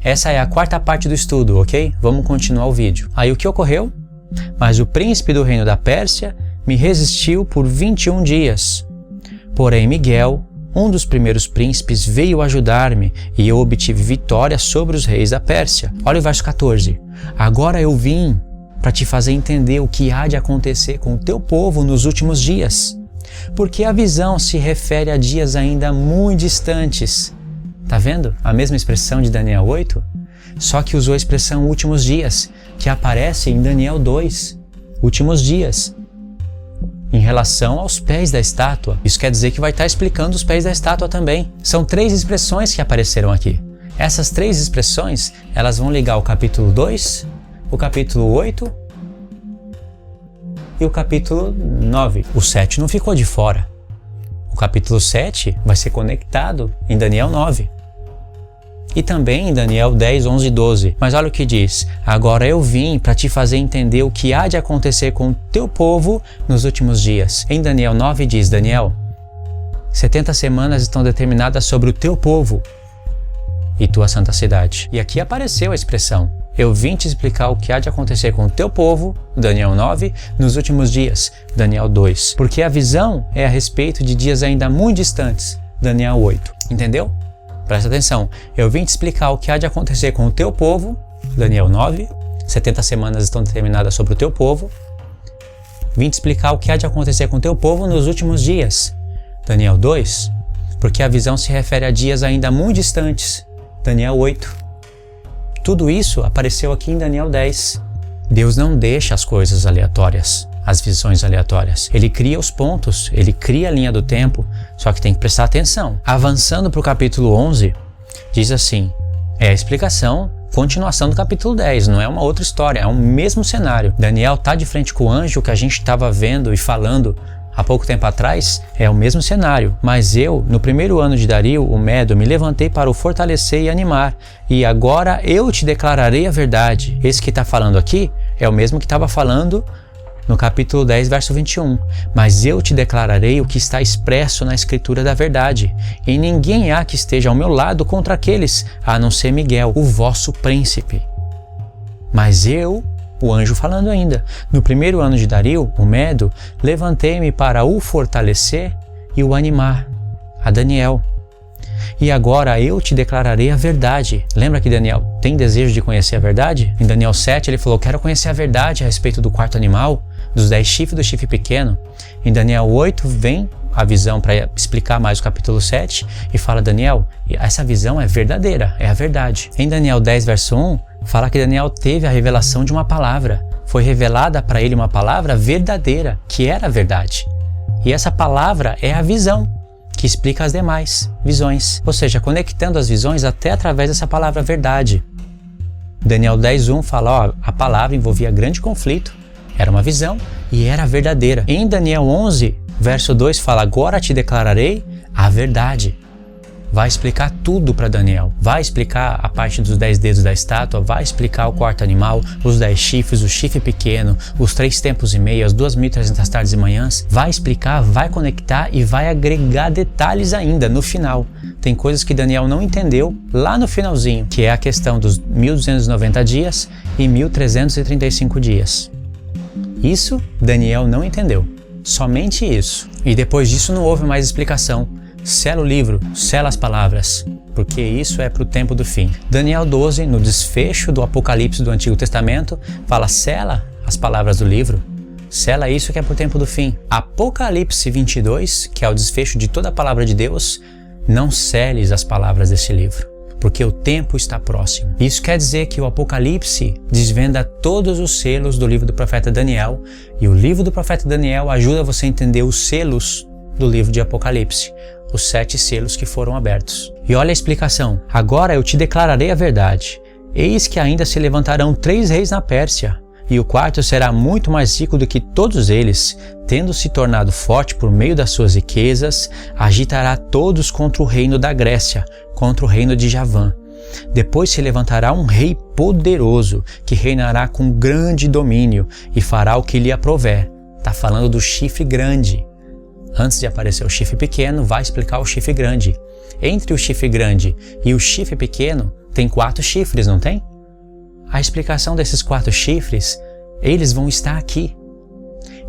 Essa é a quarta parte do estudo, ok? Vamos continuar o vídeo. Aí o que ocorreu? Mas o príncipe do reino da Pérsia me resistiu por 21 dias. Porém Miguel, um dos primeiros príncipes, veio ajudar-me e eu obtive vitória sobre os reis da Pérsia. Olha o verso 14. Agora eu vim para te fazer entender o que há de acontecer com o teu povo nos últimos dias. Porque a visão se refere a dias ainda muito distantes. Tá vendo? A mesma expressão de Daniel 8, só que usou a expressão últimos dias, que aparece em Daniel 2, últimos dias, em relação aos pés da estátua. Isso quer dizer que vai estar explicando os pés da estátua também. São 3 expressões que apareceram aqui. Essas 3 expressões, elas vão ligar o capítulo 2, o capítulo 8 e o capítulo 9. O 7 não ficou de fora. O capítulo 7 vai ser conectado em Daniel 9. E também em Daniel 10, 11 e 12. Mas olha o que diz. Agora eu vim para te fazer entender o que há de acontecer com o teu povo nos últimos dias. Em Daniel 9 diz, Daniel, 70 semanas estão determinadas sobre o teu povo e tua santa cidade. E aqui apareceu a expressão. Eu vim te explicar o que há de acontecer com o teu povo, Daniel 9, nos últimos dias, Daniel 2. Porque a visão é a respeito de dias ainda muito distantes, Daniel 8. Entendeu? Presta atenção. Eu vim te explicar o que há de acontecer com o teu povo, Daniel 9. 70 semanas estão determinadas sobre o teu povo. Vim te explicar o que há de acontecer com o teu povo nos últimos dias, Daniel 2. Porque a visão se refere a dias ainda muito distantes, Daniel 8. Tudo isso apareceu aqui em Daniel 10. Deus não deixa as coisas aleatórias, as visões aleatórias. Ele cria os pontos, ele cria a linha do tempo, só que tem que prestar atenção. Avançando para o capítulo 11, diz assim, é a explicação, continuação do capítulo 10, não é uma outra história, é o mesmo cenário. Daniel está de frente com o anjo que a gente estava vendo e falando há pouco tempo atrás, é o mesmo cenário. Mas eu, no primeiro ano de Dario, o Medo, me levantei para o fortalecer e animar. E agora eu te declararei a verdade. Esse que está falando aqui é o mesmo que estava falando no capítulo 10, verso 21. Mas eu te declararei o que está expresso na escritura da verdade. E ninguém há que esteja ao meu lado contra aqueles, a não ser Miguel, o vosso príncipe. Mas eu, o anjo falando ainda, no primeiro ano de Dario, o Medo, levantei-me para o fortalecer e o animar, a Daniel. E agora eu te declararei a verdade. Lembra que Daniel tem desejo de conhecer a verdade? Em Daniel 7 ele falou, quero conhecer a verdade a respeito do quarto animal, dos 10 chifres do chifre pequeno. Em Daniel 8 vem a visão para explicar mais o capítulo 7 e fala, Daniel, essa visão é verdadeira, é a verdade. Em Daniel 10, verso 1, fala que Daniel teve a revelação de uma palavra. Foi revelada para ele uma palavra verdadeira, que era a verdade. E essa palavra é a visão, que explica as demais visões. Ou seja, conectando as visões até através dessa palavra verdade. Daniel 10:1 fala, a palavra envolvia grande conflito, era uma visão e era verdadeira. Em Daniel 11, verso 2 fala, agora te declararei a verdade. Vai explicar tudo para Daniel. Vai explicar a parte dos 10 dedos da estátua, vai explicar o quarto animal, os 10 chifres, o chifre pequeno, os 3 tempos e meio, as 2.300 tardes e manhãs. Vai explicar, vai conectar e vai agregar detalhes ainda no final. Tem coisas que Daniel não entendeu lá no finalzinho, que é a questão dos 1.290 dias e 1.335 dias. Isso Daniel não entendeu. Somente isso. E depois disso não houve mais explicação. Sela o livro, sela as palavras, porque isso é para o tempo do fim. Daniel 12, no desfecho do Apocalipse do Antigo Testamento, fala, sela as palavras do livro, sela isso que é para o tempo do fim. Apocalipse 22, que é o desfecho de toda a palavra de Deus, não seles as palavras desse livro, porque o tempo está próximo. Isso quer dizer que o Apocalipse desvenda todos os selos do livro do profeta Daniel, e o livro do profeta Daniel ajuda você a entender os selos do livro de Apocalipse, os 7 selos que foram abertos. E olha a explicação. Agora eu te declararei a verdade. Eis que ainda se levantarão 3 reis na Pérsia, e o quarto será muito mais rico do que todos eles, tendo se tornado forte por meio das suas riquezas, agitará todos contra o reino da Grécia, contra o reino de Javã. Depois se levantará um rei poderoso, que reinará com grande domínio, e fará o que lhe aprouver. Está falando do chifre grande. Antes de aparecer o chifre pequeno, vai explicar o chifre grande. Entre o chifre grande e o chifre pequeno tem 4 chifres, não tem? A explicação desses 4 chifres, eles vão estar aqui.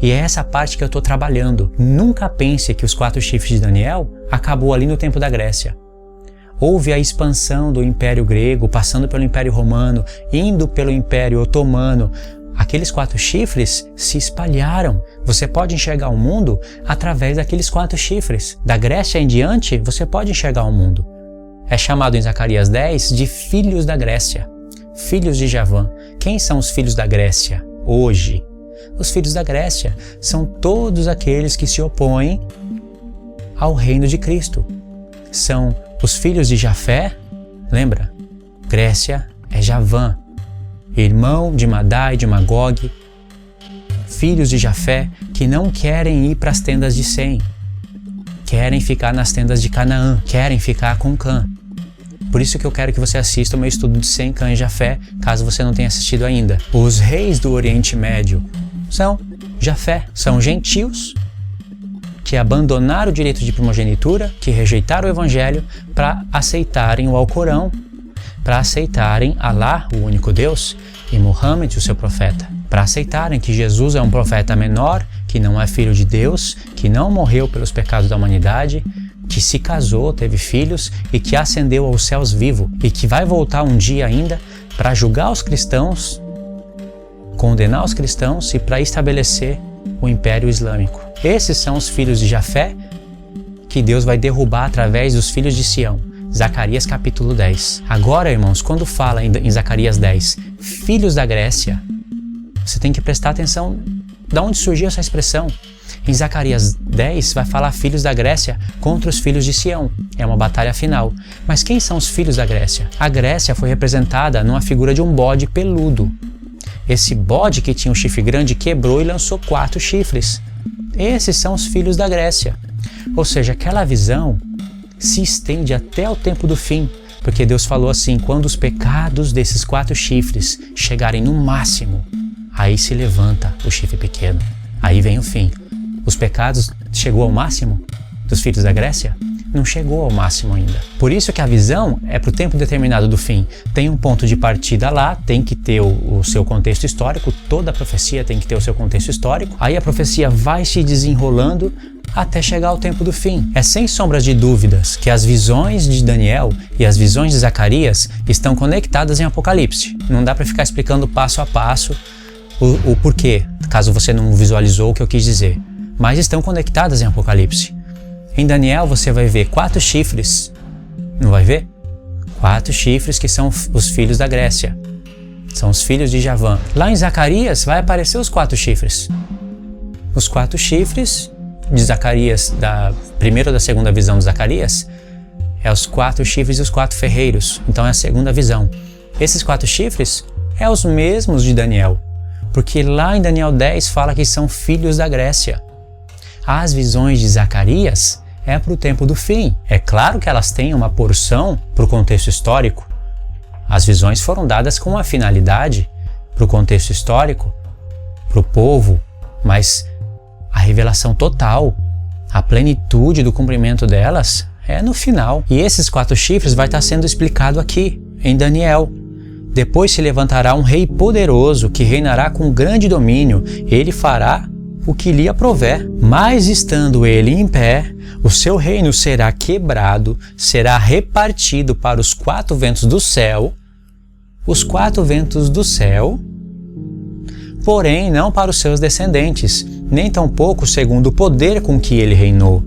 E é essa parte que eu estou trabalhando. Nunca pense que os 4 chifres de Daniel acabou ali no tempo da Grécia. Houve a expansão do Império Grego, passando pelo Império Romano, indo pelo Império Otomano. Aqueles 4 chifres se espalharam. Você pode enxergar o mundo através daqueles 4 chifres. Da Grécia em diante, você pode enxergar o mundo. É chamado em Zacarias 10 de filhos da Grécia, filhos de Javã. Quem são os filhos da Grécia hoje? Os filhos da Grécia são todos aqueles que se opõem ao reino de Cristo. São os filhos de Jafé, lembra? Grécia é Javã, irmão de Madai e de Magog, filhos de Jafé que não querem ir para as tendas de Sem, querem ficar nas tendas de Canaã, querem ficar com Cã. Por isso que eu quero que você assista o meu estudo de Sem, Cã e Jafé, caso você não tenha assistido ainda. Os reis do Oriente Médio são Jafé, são gentios que abandonaram o direito de primogenitura, que rejeitaram o Evangelho para aceitarem o Alcorão, para aceitarem Alá, o único Deus, e Muhammad, o seu profeta, para aceitarem que Jesus é um profeta menor, que não é filho de Deus, que não morreu pelos pecados da humanidade, que se casou, teve filhos e que ascendeu aos céus vivo e que vai voltar um dia ainda para julgar os cristãos, condenar os cristãos e para estabelecer o Império Islâmico. Esses são os filhos de Jafé que Deus vai derrubar através dos filhos de Sião. Zacarias capítulo 10. Agora, irmãos, quando fala em Zacarias 10, filhos da Grécia, você tem que prestar atenção de onde surgiu essa expressão. Em Zacarias 10 vai falar filhos da Grécia contra os filhos de Sião. É uma batalha final. Mas quem são os filhos da Grécia? A Grécia foi representada numa figura de um bode peludo. Esse bode que tinha um chifre grande quebrou e lançou 4 chifres. Esses são os filhos da Grécia. Ou seja, aquela visão se estende até o tempo do fim, porque Deus falou assim, quando os pecados desses 4 chifres chegarem no máximo, aí se levanta o chifre pequeno. Aí vem o fim. Os pecados chegou ao máximo dos filhos da Grécia? Não chegou ao máximo ainda. Por isso que a visão é para o tempo determinado do fim. Tem um ponto de partida lá, tem que ter o seu contexto histórico, toda a profecia tem que ter o seu contexto histórico. Aí a profecia vai se desenrolando até chegar ao tempo do fim. É sem sombras de dúvidas que as visões de Daniel e as visões de Zacarias estão conectadas em Apocalipse. Não dá para ficar explicando passo a passo o porquê, caso você não visualizou o que eu quis dizer. Mas estão conectadas em Apocalipse. Em Daniel você vai ver 4 chifres, não vai ver? 4 chifres que são os filhos da Grécia, são os filhos de Javã. Lá em Zacarias vai aparecer os 4 chifres. Os 4 chifres de Zacarias, da primeira ou da segunda visão de Zacarias, é os 4 chifres e os 4 ferreiros, então é a segunda visão. Esses 4 chifres é os mesmos de Daniel, porque lá em Daniel 10 fala que são filhos da Grécia. As visões de Zacarias é para o tempo do fim. É claro que elas têm uma porção para o contexto histórico. As visões foram dadas com uma finalidade para o contexto histórico, para o povo, mas a revelação total, a plenitude do cumprimento delas é no final. E esses 4 chifres vai estar sendo explicado aqui, em Daniel. Depois se levantará um rei poderoso que reinará com grande domínio. Ele fará o que lhe aprouver. Mas estando ele em pé, o seu reino será quebrado, será repartido para os 4 ventos do céu, os 4 ventos do céu, porém não para os seus descendentes, nem tampouco segundo o poder com que ele reinou.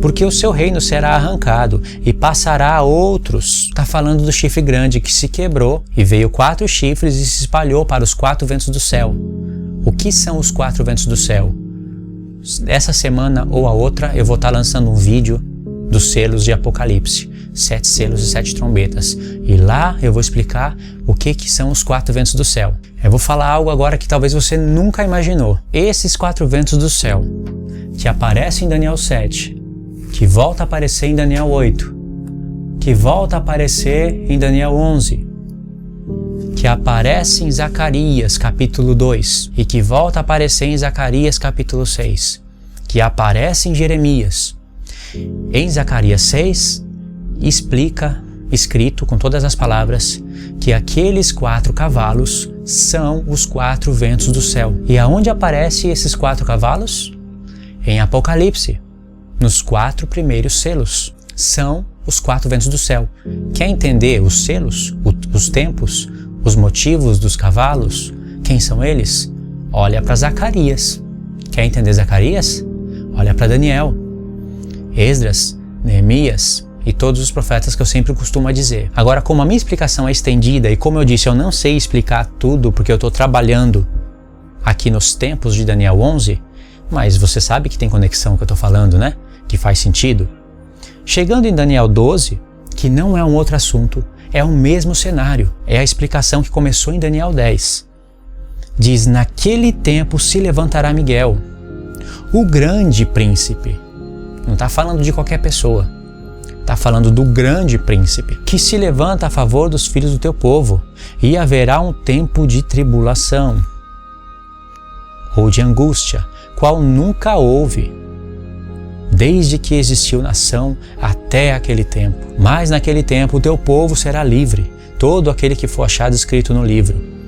Porque o seu reino será arrancado e passará a outros. Está falando do chifre grande que se quebrou e veio 4 chifres e se espalhou para os 4 ventos do céu. O que são os 4 ventos do céu? Essa semana ou a outra eu vou estar lançando um vídeo dos selos de Apocalipse. 7 selos e 7 trombetas. E lá eu vou explicar o que são os 4 ventos do céu. Eu vou falar algo agora que talvez você nunca imaginou. Esses 4 ventos do céu, que aparecem em Daniel 7, que volta a aparecer em Daniel 8, que volta a aparecer em Daniel 11, que aparece em Zacarias capítulo 2 e que volta a aparecer em Zacarias capítulo 6, que aparece em Jeremias. Em Zacarias 6, explica, escrito com todas as palavras, que aqueles 4 cavalos são os 4 ventos do céu. E aonde aparecem esses 4 cavalos? Em Apocalipse, nos 4 primeiros selos. São os 4 ventos do céu. Quer entender os selos, os tempos, os motivos dos cavalos? Quem são eles? Olha para Zacarias. Quer entender Zacarias? Olha para Daniel, Esdras, Neemias e todos os profetas que eu sempre costumo dizer. Agora, como a minha explicação é estendida e como eu disse, eu não sei explicar tudo porque eu estou trabalhando aqui nos tempos de Daniel 11, mas você sabe que tem conexão com o que eu estou falando, né? Que faz sentido. Chegando em Daniel 12, que não é um outro assunto, é o mesmo cenário, é a explicação que começou em Daniel 10. Diz, naquele tempo se levantará Miguel, o grande príncipe. Não está falando de qualquer pessoa. Está falando do grande príncipe, que se levanta a favor dos filhos do teu povo, e haverá um tempo de tribulação, ou de angústia, qual nunca houve, desde que existiu nação até aquele tempo. Mas naquele tempo o teu povo será livre, todo aquele que for achado escrito no livro.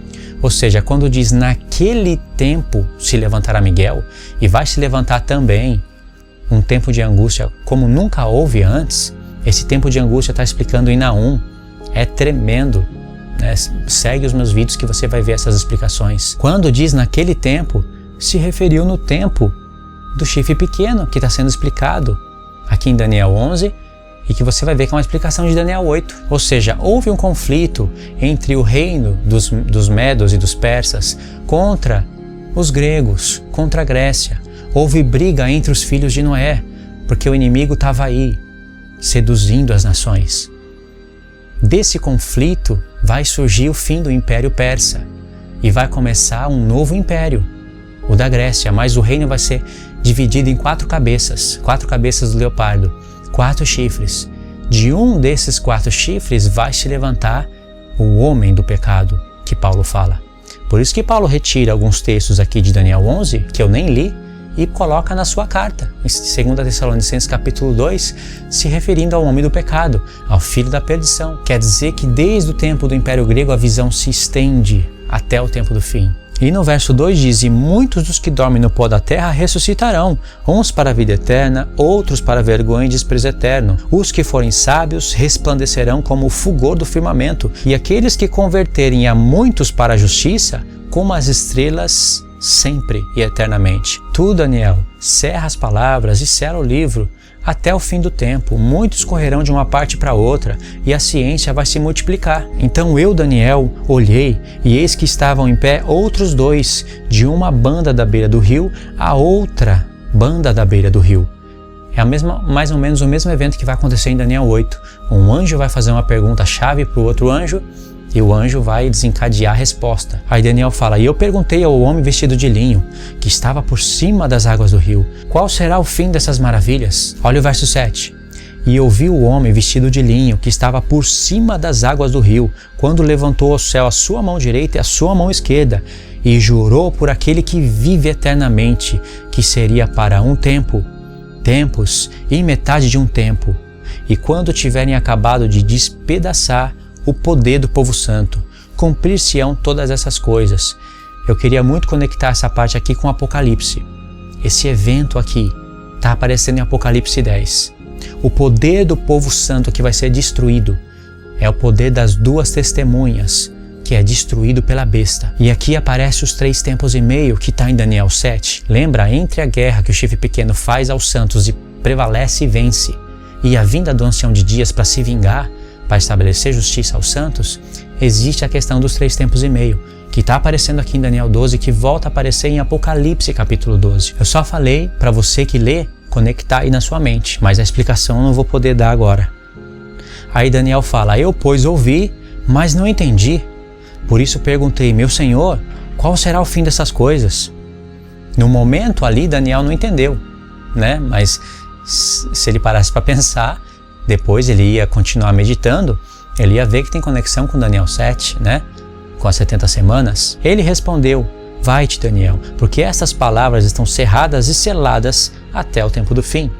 Ou seja, quando diz naquele tempo se levantará Miguel, e vai se levantar também um tempo de angústia como nunca houve antes, esse tempo de angústia está explicando em Naum, é tremendo, né? Segue os meus vídeos que você vai ver essas explicações. Quando diz naquele tempo, se referiu no tempo do chifre pequeno, que está sendo explicado aqui em Daniel 11, e que você vai ver que é uma explicação de Daniel 8. Ou seja, houve um conflito entre o reino dos Medos e dos Persas contra os gregos, contra a Grécia. Houve briga entre os filhos de Noé, porque o inimigo estava aí, seduzindo as nações. Desse conflito vai surgir o fim do Império Persa, e vai começar um novo império, o da Grécia, mas o reino vai ser dividido em 4 cabeças do leopardo, 4 chifres. De um desses 4 chifres vai se levantar o homem do pecado, que Paulo fala. Por isso que Paulo retira alguns textos aqui de Daniel 11, que eu nem li, e coloca na sua carta, em 2 Tessalonicenses capítulo 2, se referindo ao homem do pecado, ao filho da perdição. Quer dizer que desde o tempo do Império Grego a visão se estende até o tempo do fim. E no verso 2 diz, e muitos dos que dormem no pó da terra ressuscitarão, uns para a vida eterna, outros para a vergonha e desprezo eterno. Os que forem sábios resplandecerão como o fulgor do firmamento, e aqueles que converterem a muitos para a justiça, como as estrelas sempre e eternamente. Tu, Daniel, cerra as palavras e sela o livro até o fim do tempo. Muitos correrão de uma parte para outra, e a ciência vai se multiplicar. Então eu, Daniel, olhei, e eis que estavam em pé outros 2, de uma banda da beira do rio a outra banda da beira do rio. É mais ou menos o mesmo evento que vai acontecer em Daniel 8. Um anjo vai fazer uma pergunta-chave para o outro anjo, e o anjo vai desencadear a resposta. Aí Daniel fala, e eu perguntei ao homem vestido de linho, que estava por cima das águas do rio, qual será o fim dessas maravilhas? Olha o verso 7. E eu vi o homem vestido de linho, que estava por cima das águas do rio, quando levantou ao céu a sua mão direita e a sua mão esquerda, e jurou por aquele que vive eternamente, que seria para um tempo, tempos e metade de um tempo, e quando tiverem acabado de despedaçar o poder do povo santo, cumprir-se-ão todas essas coisas. Eu queria muito conectar essa parte aqui com Apocalipse. Esse evento aqui está aparecendo em Apocalipse 10. O poder do povo santo que vai ser destruído é o poder das 2 testemunhas, que é destruído pela besta. E aqui aparece os 3 tempos e meio que está em Daniel 7. Lembra? Entre a guerra que o chifre pequeno faz aos santos e prevalece e vence, e a vinda do ancião de dias para se vingar, para estabelecer justiça aos santos, existe a questão dos 3 tempos e meio, que está aparecendo aqui em Daniel 12, que volta a aparecer em Apocalipse capítulo 12. Eu só falei para você que lê, conectar aí na sua mente, mas a explicação eu não vou poder dar agora. Aí Daniel fala, eu pois ouvi, mas não entendi. Por isso perguntei, meu Senhor, qual será o fim dessas coisas? No momento ali Daniel não entendeu, né? Mas se ele parasse para pensar, depois ele ia continuar meditando, ele ia ver que tem conexão com Daniel 7, né? Com as 70 semanas. Ele respondeu, vai-te, Daniel, porque estas palavras estão cerradas e seladas até o tempo do fim.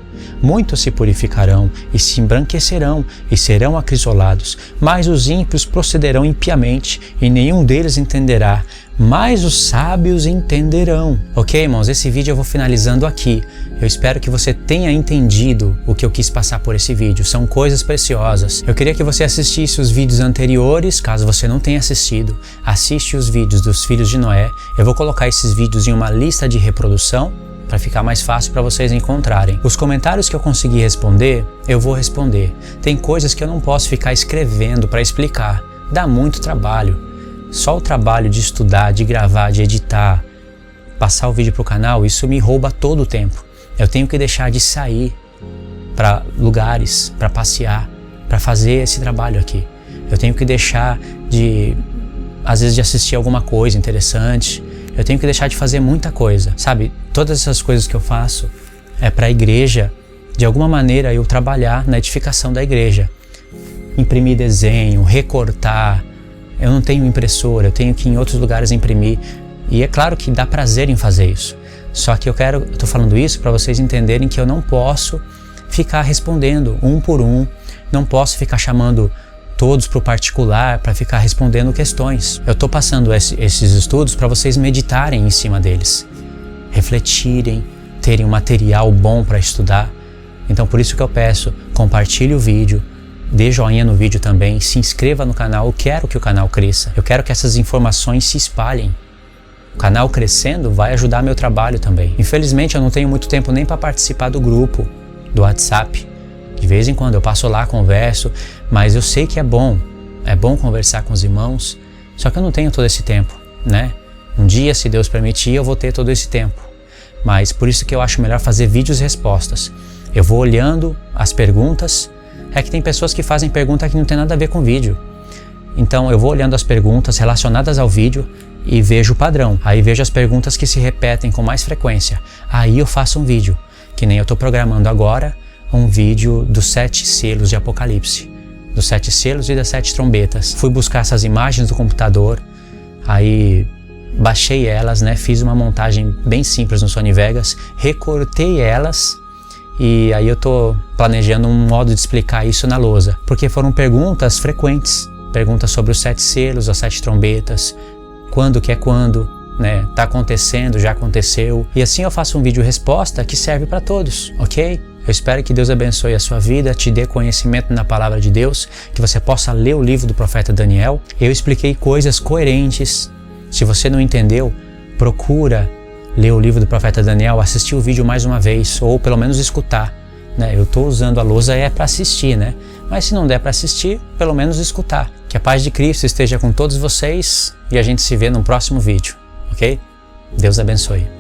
Muitos se purificarão e se embranquecerão e serão acrisolados, mas os ímpios procederão impiamente e nenhum deles entenderá, mas os sábios entenderão. Ok, irmãos, esse vídeo eu vou finalizando aqui. Eu espero que você tenha entendido o que eu quis passar por esse vídeo. São coisas preciosas. Eu queria que você assistisse os vídeos anteriores, caso você não tenha assistido. Assiste os vídeos dos filhos de Noé. Eu vou colocar esses vídeos em uma lista de reprodução para ficar mais fácil para vocês encontrarem. Os comentários que eu conseguir responder, eu vou responder. Tem coisas que eu não posso ficar escrevendo para explicar. Dá muito trabalho. Só o trabalho de estudar, de gravar, de editar, passar o vídeo para o canal, isso me rouba todo o tempo. Eu tenho que deixar de sair para lugares, para passear, para fazer esse trabalho aqui. Eu tenho que deixar de, às vezes, de assistir alguma coisa interessante. Eu tenho que deixar de fazer muita coisa, sabe? Todas essas coisas que eu faço é para a igreja, de alguma maneira, eu trabalhar na edificação da igreja. Imprimir desenho, recortar. Eu não tenho impressora, eu tenho que ir em outros lugares imprimir. E é claro que dá prazer em fazer isso. Só que eu tô falando isso para vocês entenderem que eu não posso ficar respondendo um por um, não posso ficar chamando todos para o particular para ficar respondendo questões. Eu estou passando esses estudos para vocês meditarem em cima deles, refletirem, terem um material bom para estudar. Então por isso que eu peço, compartilhe o vídeo, dê joinha no vídeo também, se inscreva no canal. Eu quero que o canal cresça, eu quero que essas informações se espalhem. O canal crescendo vai ajudar meu trabalho também. Infelizmente eu não tenho muito tempo nem para participar do grupo, do WhatsApp. De vez em quando eu passo lá, converso, mas eu sei que é bom conversar com os irmãos, só que eu não tenho todo esse tempo, né? Um dia, se Deus permitir, eu vou ter todo esse tempo. Mas por isso que eu acho melhor fazer vídeos e respostas. Eu vou olhando as perguntas. É que tem pessoas que fazem pergunta que não tem nada a ver com o vídeo. Então eu vou olhando as perguntas relacionadas ao vídeo e vejo o padrão. Aí vejo as perguntas que se repetem com mais frequência. Aí eu faço um vídeo, que nem eu estou programando agora, um vídeo dos 7 selos de Apocalipse. Dos 7 selos e das 7 trombetas. Fui buscar essas imagens do computador, aí baixei elas, né? Fiz uma montagem bem simples no Sony Vegas, recortei elas. E aí eu tô planejando um modo de explicar isso na lousa, porque foram perguntas frequentes, perguntas sobre os 7 selos, as 7 trombetas, quando que é quando, né? Tá acontecendo, já aconteceu. E assim eu faço um vídeo resposta que serve para todos, ok? Eu espero que Deus abençoe a sua vida, te dê conhecimento na palavra de Deus, que você possa ler o livro do profeta Daniel. Eu expliquei coisas coerentes. Se você não entendeu, procura ler o livro do profeta Daniel, assistir o vídeo mais uma vez, ou pelo menos escutar, né? Eu estou usando a lousa para assistir, né? Mas se não der para assistir, pelo menos escutar. Que a paz de Cristo esteja com todos vocês e a gente se vê no próximo vídeo, ok? Deus abençoe.